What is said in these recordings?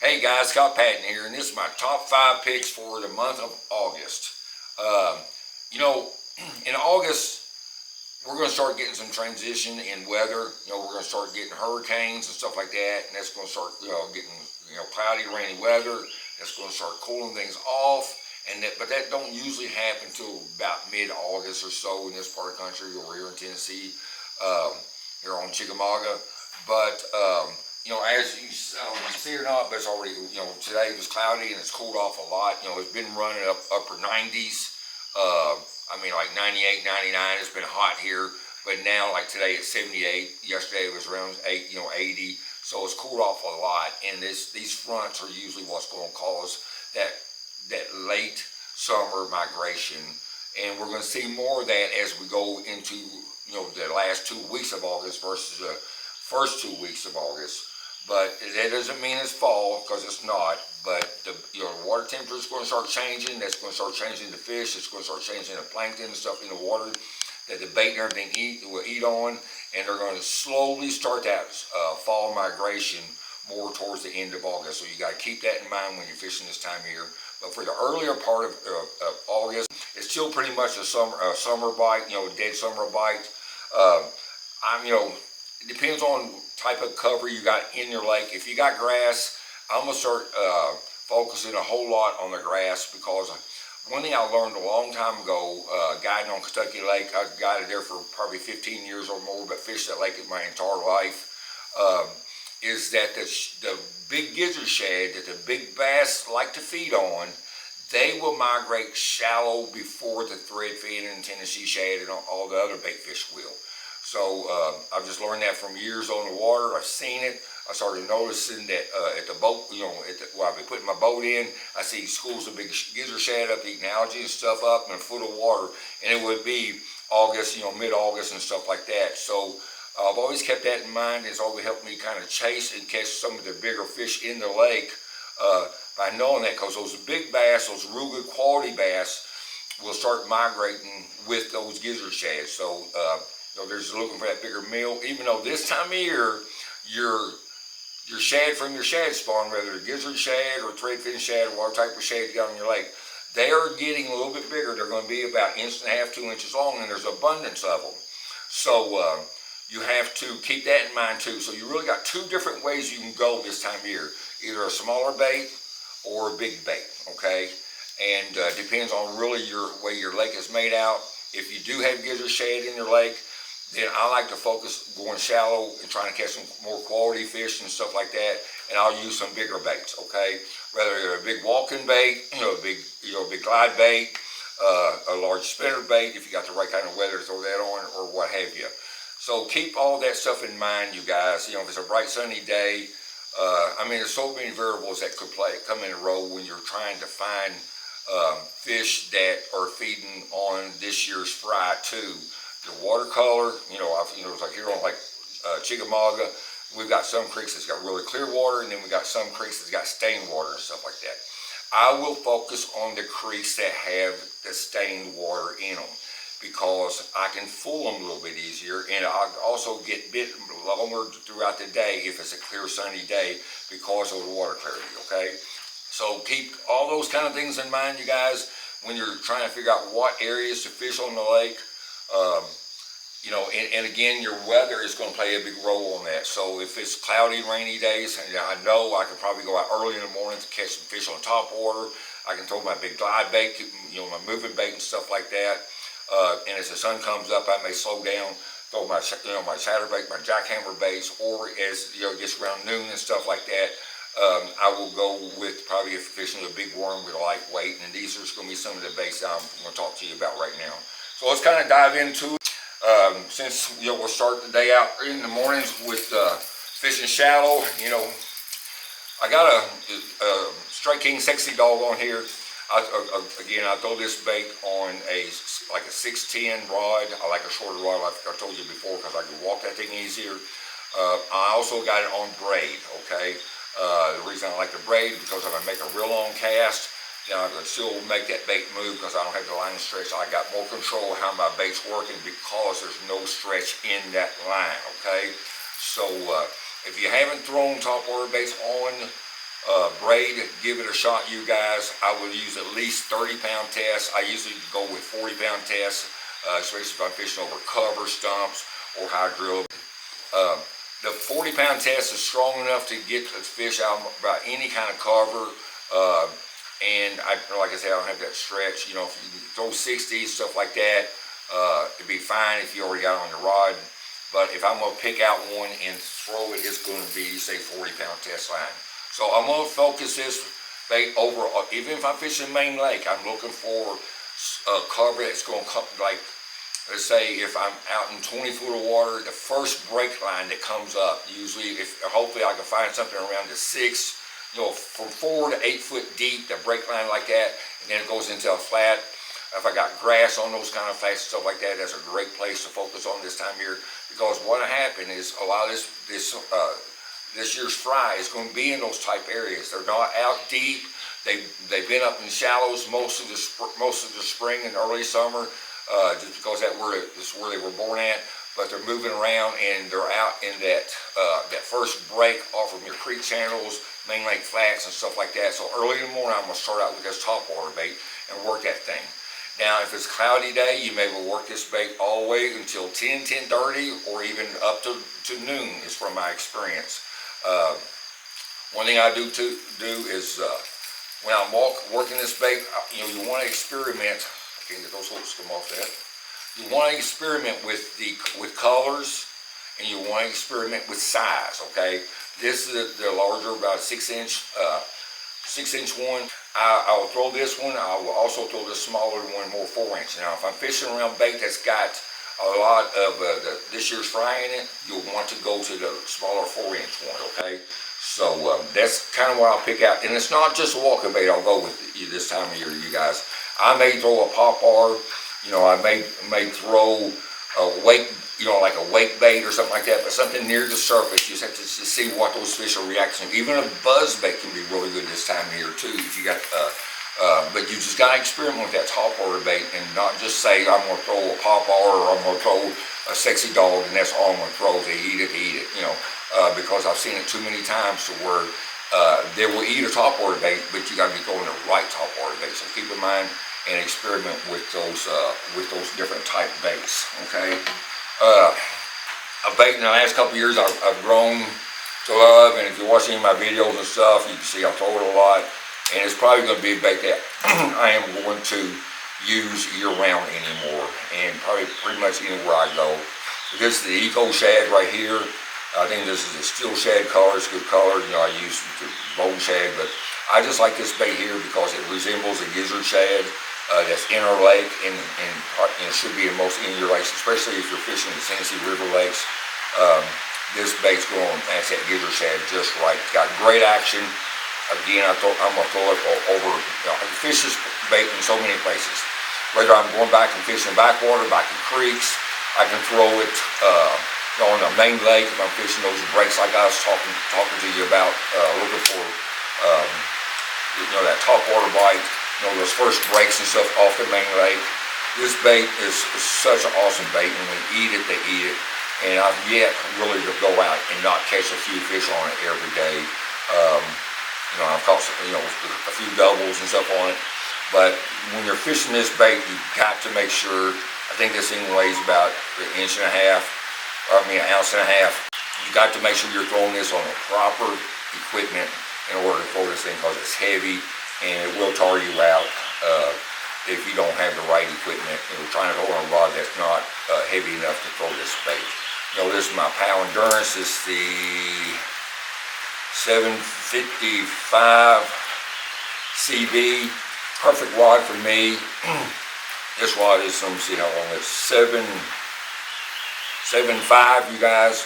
Hey guys, Scott Patton here, and this is my top 5 picks for the month of August. Um, you know, in August, we're going to start getting some transition in weather. We're going to start getting hurricanes and stuff like that, and that's going to start, getting, cloudy, rainy weather. That's going to start cooling things off, but that don't usually happen until about mid-August or so in this part of the country, over here in Tennessee, um, here on Chickamauga. But as you see or not, but it's already, today was cloudy and it's cooled off a lot. It's been running up upper 90s. Like 98, 99. It's been hot here, but now like today it's 78. Yesterday it was around 80. So it's cooled off a lot, and these fronts are usually what's going to cause that late summer migration, and we're going to see more of that as we go into the last 2 weeks of August versus the first 2 weeks of August. But that doesn't mean it's fall, because it's not. But the water temperature is going to start changing. That's going to start changing the fish. It's going to start changing the plankton and stuff in the water that the bait and everything will eat on. And they're going to slowly start that fall migration more towards the end of August. So you got to keep that in mind when you're fishing this time of year. But for the earlier part of August, it's still pretty much a summer bite. Dead summer bite. It depends on type of cover you got in your lake. If you got grass, I'm gonna start focusing a whole lot on the grass, because one thing I learned a long time ago, guiding on Kentucky Lake, I guided there for probably 15 years or more, but fished that lake my entire life, is that the big gizzard shad that the big bass like to feed on, they will migrate shallow before the threadfin and Tennessee shad and all the other bait fish will. So I've just learned that from years on the water. I've seen it. I started noticing that at the boat, while I've been putting my boat in, I see schools of big gizzard shad up eating algae and stuff up in a foot of water, and it would be August, mid-August and stuff like that. So I've always kept that in mind. It's always helped me kind of chase and catch some of the bigger fish in the lake by knowing that, because those big bass, those real good quality bass, will start migrating with those gizzard shads. So they're just looking for that bigger meal. Even though this time of year, your shad from your shad spawn, whether it's gizzard shad or threadfin shad or whatever type of shad you got on your lake, they are getting a little bit bigger. They're going to be about 1.5 inches, 2 inches long, and there's abundance of them. So you have to keep that in mind too. So you really got 2 different ways you can go this time of year: either a smaller bait or a big bait. Okay, and depends on really your way your lake is made out. If you do have gizzard shad in your lake, then I like to focus going shallow and trying to catch some more quality fish and stuff like that. And I'll use some bigger baits, okay? Whether you're a big walking bait, a big glide bait, a large spinner bait, if you got the right kind of weather to throw that on, or what have you. So keep all that stuff in mind, you guys. If it's a bright sunny day, there's so many variables that could come in a row when you're trying to find fish that are feeding on this year's fry too. The watercolor, it's like here on Chickamauga, we've got some creeks that's got really clear water, and then we got some creeks that's got stained water and stuff like that. I will focus on the creeks that have the stained water in them, because I can fool them a little bit easier, and I also get a bit longer throughout the day if it's a clear sunny day because of the water clarity, okay? So keep all those kind of things in mind, you guys, when you're trying to figure out what areas to fish on the lake. And again, your weather is going to play a big role on that. So if it's cloudy, rainy days, I know I can probably go out early in the morning to catch some fish on top water. I can throw my big glide bait, my moving bait and stuff like that. And as the sun comes up, I may slow down, throw my chatterbait, my jackhammer baits, or as it gets around noon and stuff like that, I will go with probably fishing a big worm with a light weight. And these are going to be some of the baits that I'm going to talk to you about right now. So let's kind of dive into it. Since we'll start the day out in the mornings with fishing shallow, I got a Strike King Sexy Dog on here. I throw this bait on a 610 rod. I like a shorter rod, like I told you before, because I can walk that thing easier. I also got it on braid. Okay, the reason I like the braid, because if I make a real long cast, I can still make that bait move, because I don't have the line stretch. I got more control of how my bait's working, because there's no stretch in that line, okay? So if you haven't thrown topwater baits on braid, give it a shot, you guys. I would use at least 30-pound tests. I usually go with 40-pound tests, especially if I'm fishing over cover, stumps, or high drill. The 40-pound test is strong enough to get the fish out about any kind of cover. And like I said, I don't have that stretch. You know, if you throw 60, stuff like that, it'd be fine if you already got it on your rod. But if I'm going to pick out one and throw it, it's going to be, say, 40-pound test line. So I'm going to focus this bait over, even if I'm fishing main lake, I'm looking for a cover that's going to come, like, let's say if I'm out in 20 foot of water, the first break line that comes up, usually, hopefully I can find something around the 6, you know, from 4 to 8 foot deep, the break line like that, and then it goes into a flat. If I got grass on those kind of flats and stuff like that, that's a great place to focus on this time of year, because what'll happen is a lot of this year's fry is going to be in those type areas. They're not out deep. They've been up in shallows most of the spring and early summer, just because that's where they were born at. But they're moving around and they're out in that first break off of your creek channels, main lake flats and stuff like that. So early in the morning, I'm gonna start out with this top water bait and work that thing. Now, if it's a cloudy day, you may well work this bait all the way until 10:30, or even up to noon, is from my experience. One thing I do is when I'm working this bait, you want to experiment. I can't get those hooks to come off that. You want to experiment with colors, and you want to experiment with size. Okay, this is the larger, about 6-inch one. I'll throw this one. I will also throw the smaller one, more 4-inch. Now, if I'm fishing around bait that's got a lot of this year's fry in it, you'll want to go to the smaller 4-inch one. Okay, so that's kind of what I'll pick out. And it's not just walking bait I'll go with you this time of year, you guys. I may throw a pop-bar. You know, I may throw a wake, like a wake bait or something like that, but something near the surface. You just have to see what those fish are reacting to. Even a buzz bait can be really good this time of year too. If you got, but you just got to experiment with that top water bait and not just say I'm going to throw a pop-bar or I'm going to throw a sexy dog and that's all I'm going to throw. They eat it. Because I've seen it too many times to where they will eat a top water bait, but you got to be throwing the right top water bait. So keep in mind and experiment with those different type baits. Okay, a bait in the last couple of years I've grown to love, and if you watch any of my videos and stuff, you can see I throw it a lot, and it's probably going to be a bait that I am going to use year-round anymore, and probably pretty much anywhere I go. This is the Eco Shad right here. I think this is a steel shad color. It's a good color. I use the bone shad, but I just like this bait here because it resembles a gizzard shad. That's in our lake, and it should be in most of your lakes, especially if you're fishing the Tennessee River lakes. This bait's going to match that gizzard shad just right. It's got great action. Again, I'm going to throw it over. I can fish this bait in so many places. Whether I'm going back and fishing backwater, back in creeks, I can throw it on the main lake if I'm fishing those breaks like I was talking to you about, looking for that top water bite. Those first breaks and stuff off the main lake. This bait is such an awesome bait. When they eat it, they eat it. And I've yet really to go out and not catch a few fish on it every day. I've caught a few doubles and stuff on it. But when you're fishing this bait, you've got to make sure. I think this thing weighs about an ounce and a half. You got to make sure you're throwing this on the proper equipment in order to throw this thing, because it's heavy. And it will tire you out if you don't have the right equipment. Trying to throw on a rod that's not heavy enough to throw this bait. This is my Pow Endurance. It's the 755 CB. Perfect rod for me. This rod is, let me see how long it's, 7.5, you guys.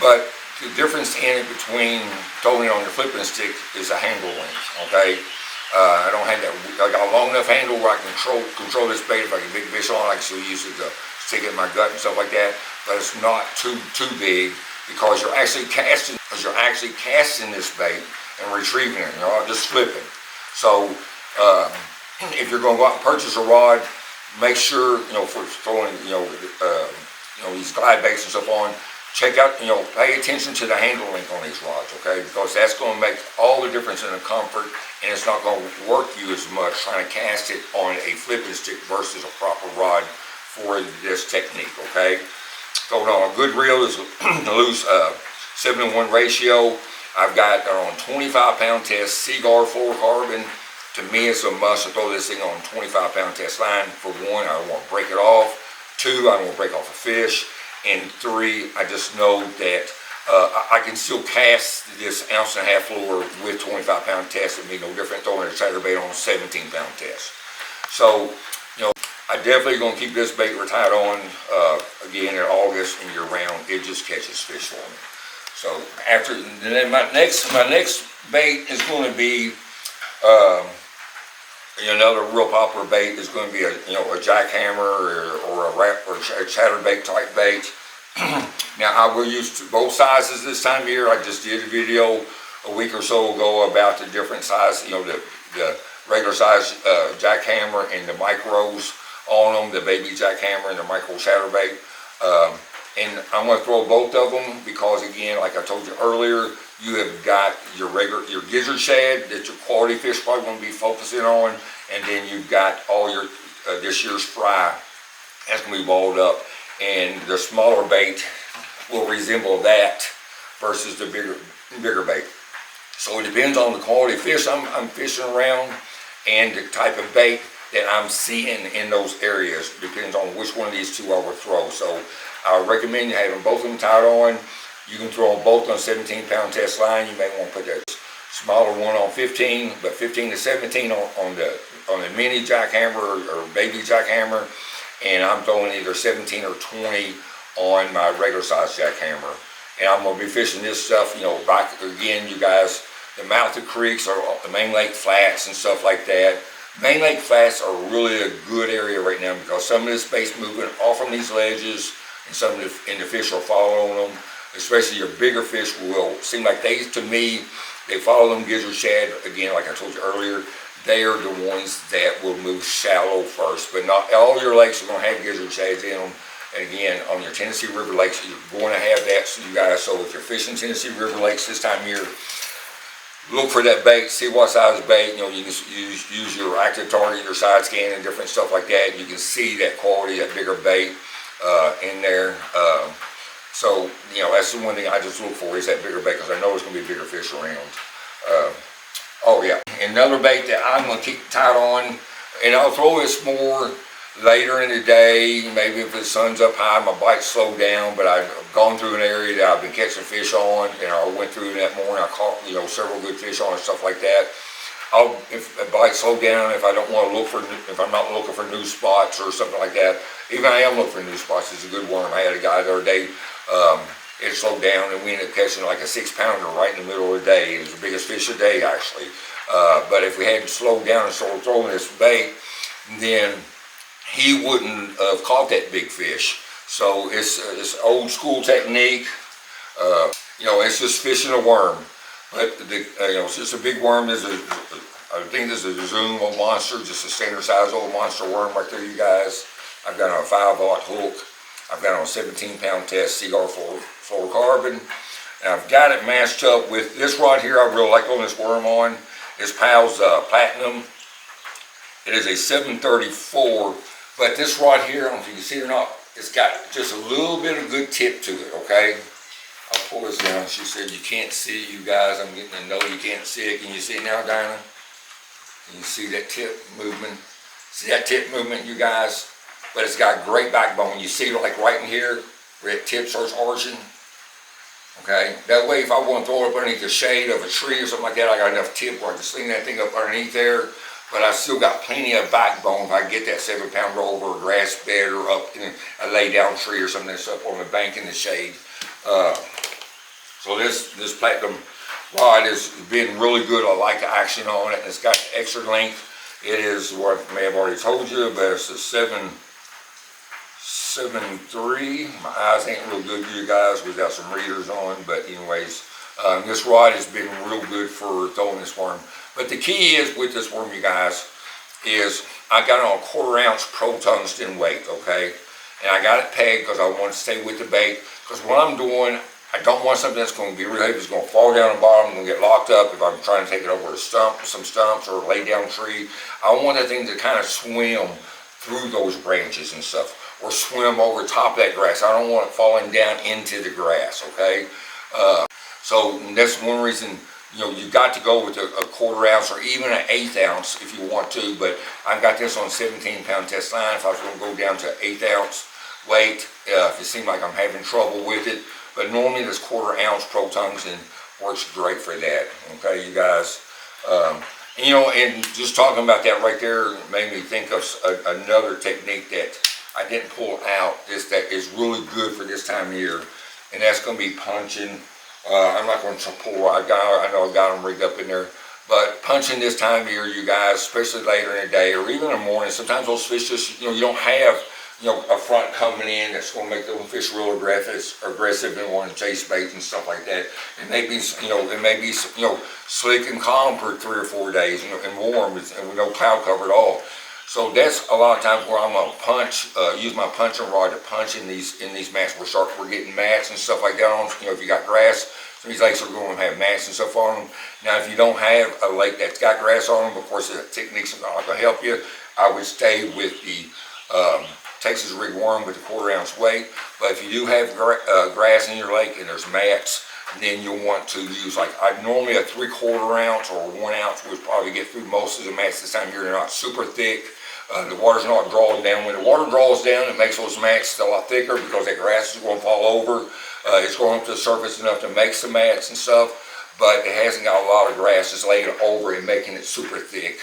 But the difference in it between throwing it on your flipping stick is a handle length. Okay. I don't have that. I got a long enough handle where I can control this bait. If I get big fish on, I can still use it to stick it in my gut and stuff like that. But it's not too big, because you're actually casting this bait and retrieving it. You're not just flipping. So if you're going to go out and purchase a rod, make sure for throwing these glide baits and stuff on, check out, pay attention to the handle length on these rods, okay? Because that's going to make all the difference in the comfort, and it's not going to work you as much trying to cast it on a flipping stick versus a proper rod for this technique, okay? So on a good reel is a loose 7-to-1 ratio. I've got on 25-pound test, Seaguar fluorocarbon. To me, it's a must to throw this thing on 25-pound test line. For one, I don't want to break it off. Two, I don't want to break off a fish. And three, I just know that I can still cast this 1.5-ounce lure with 25-pound test. It'd be no different throwing a chatterbait on a 17-pound test. So, I definitely going to keep this bait tied on again in August and year round. It just catches fish for me. So then my next bait is going to be another real popular bait is going to be a jackhammer or a chatterbait type bait. Now I will use both sizes this time of year. I just did a video a week or so ago about the different size, the regular size jackhammer and the micros on them, the baby jackhammer and the micro chatterbait. And I'm going to throw both of them because, again, like I told you earlier, you have got your gizzard shad that your quality fish probably going to be focusing on, and then you've got all your this year's fry that's going to be balled up, and the smaller bait will resemble that versus the bigger bait. So it depends on the quality of fish I'm fishing around and the type of bait that I'm seeing in those areas. Depends on which one of these two I will throw. So I recommend you having both of them tied on. You can throw them both on 17-pound test line. You may want to put that smaller one on 15, but 15 to 17 on the mini jackhammer or baby jackhammer, and I'm throwing either 17 or 20 on my regular size jackhammer. And I'm going to be fishing this stuff, back again, you guys, the mouth of creeks or the main lake flats and stuff like that. Main lake flats are really a good area right now because some of this bait's moving off from these ledges, and some of the fish are following them. Especially your bigger fish will seem like to me, they follow them gizzard shad. Again, like I told you earlier, they are the ones that will move shallow first. But not all your lakes are going to have gizzard shads in them. And again, on your Tennessee River lakes, you're going to have that. So you guys, if you're fishing Tennessee River lakes this time of year, look for that bait, see what size bait. You can use your active target, your side scan, and different stuff like that. You can see that quality, that bigger bait in there. So, that's the one thing I just look for is that bigger bait because I know there's going to be bigger fish around. Oh yeah, another bait that I'm going to keep tied on, and I'll throw this more later in the day, maybe if the sun's up high, my bite slowed down, but I've gone through an area that I've been catching fish on, and I went through that morning, I caught, several good fish on and stuff like that. If a bite slowed down, if I'm not looking for new spots or something like that, even I am looking for new spots, it's a good worm. I had a guy the other day, it slowed down and we ended up catching like a 6-pounder right in the middle of the day. It was the biggest fish of the day actually. But if we hadn't slowed down and started throwing this bait, then he wouldn't have caught that big fish. So it's old school technique. It's just fishing a worm. But it's just a big worm. I think this is a Zoom old monster, just a standard size old monster worm right there, you guys. I've got on a 5-aught hook. I've got on a 17-pound test Seaguar fluorocarbon. And I've got it matched up with this rod here. I really like on this worm on. It's Pal's Platinum. It is a 734, but this rod here, I don't know if you can see it or not, it's got just a little bit of good tip to it, okay? I'll pull this down. She said you can't see it, you guys. I'm getting to know you can't see it. Can you see it now, Dinah? Can you see that tip movement? See that tip movement, you guys? But it's got great backbone. You see it like right in here where that tip starts arching. Okay, that way if I want to throw it up underneath the shade of a tree or something like that, I got enough tip where I can sling that thing up underneath there. But I still got plenty of backbone if I get that 7-pounder over a grass bed or up in a lay down tree or something that's up on the bank in the shade. So this Platinum rod has been really good. I like the action on it, and it's got extra length. It is what I may have already told you, but it's a 7.3. My eyes ain't real good, you guys, without some readers on. But anyways, this rod has been real good for throwing this worm. But the key is with this worm, you guys, is I got it on a 1/4 ounce pro tungsten weight, okay? And I got it pegged because I want to stay with the bait Because what I'm doing, I don't want something that's going to be really heavy, it's going to fall down the bottom, going to get locked up if I'm trying to take it over some stumps or lay down tree. I want that thing to kind of swim through those branches and stuff, or swim over top that grass. I don't want it falling down into the grass, okay? So that's one reason, you know, you got to go with a 1/4 ounce or even an 1/8 ounce if you want to, but I've got this on 17-pound test line. If I was going to go down to 1/8 ounce weight, if it seemed like I'm having trouble with it, but normally this 1/4 ounce pro tungsten works great for that, okay, you guys. You know, and just talking about that right there made me think of another technique that I didn't pull out, that is really good for this time of year, and that's going to be punching. I'm not going to pull, I know I got them rigged up in there, but punching this time of year, you guys, especially later in the day or even in the morning, sometimes those fish just, you know, you don't have, you know, a front coming in that's going to make those fish real aggressive and want to chase bait and stuff like that. And maybe, you know, it may be, you know, slick and calm for 3 or 4 days, you know, and warm and with no cloud cover at all. So that's a lot of times where I'm gonna punch, use my punching rod to punch in these mats. We're getting mats and stuff like that on. You know, if you got grass, some of these lakes are going to have mats and stuff on them. Now, if you don't have a lake that's got grass on them, of course, the techniques are not gonna help you. I would stay with the Texas rig worm with the 1/4 ounce weight. But if you do have grass in your lake and there's mats, then you'll want to use, like, normally a 3/4 ounce or 1 ounce would probably get through most of the mats this time of year. They're not super thick. The water's not drawing down. When the water draws down, it makes those mats a lot thicker because that grass is going to fall over. It's going up to the surface enough to make some mats and stuff, but it hasn't got a lot of grass just laying over it and making it super thick.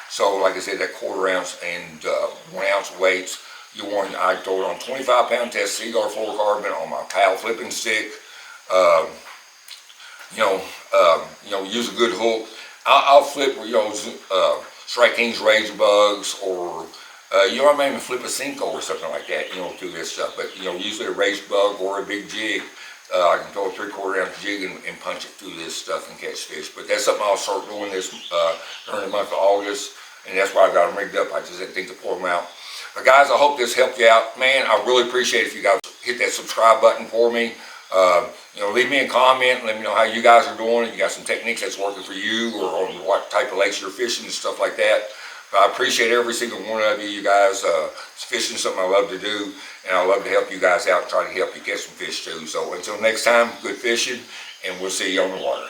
So like I said, that 1/4 ounce and 1 ounce weights, I throw it on 25-pound test Seaguar fluorocarbon on my PAL flipping stick. Use a good hook. I'll flip, Strike King's Rage Bugs, or I might even flip a Cinco or something like that, through this stuff. But usually a Rage Bug or a big jig, I can throw a 3/4 ounce jig and punch it through this stuff and catch fish. But that's something I'll start doing this during the month of August, and that's why I got them rigged up. I just didn't think to pull them out. But guys, I hope this helped you out. Man, I really appreciate it if you guys hit that subscribe button for me. Leave me a comment, let me know how you guys are doing, if you got some techniques that's working for you, or on what type of lakes you're fishing and stuff like that. But I appreciate every single one of you. You guys, fishing is something I love to do, and I love to help you guys out and try to help you catch some fish too. So until next time, good fishing, and we'll see you on the water.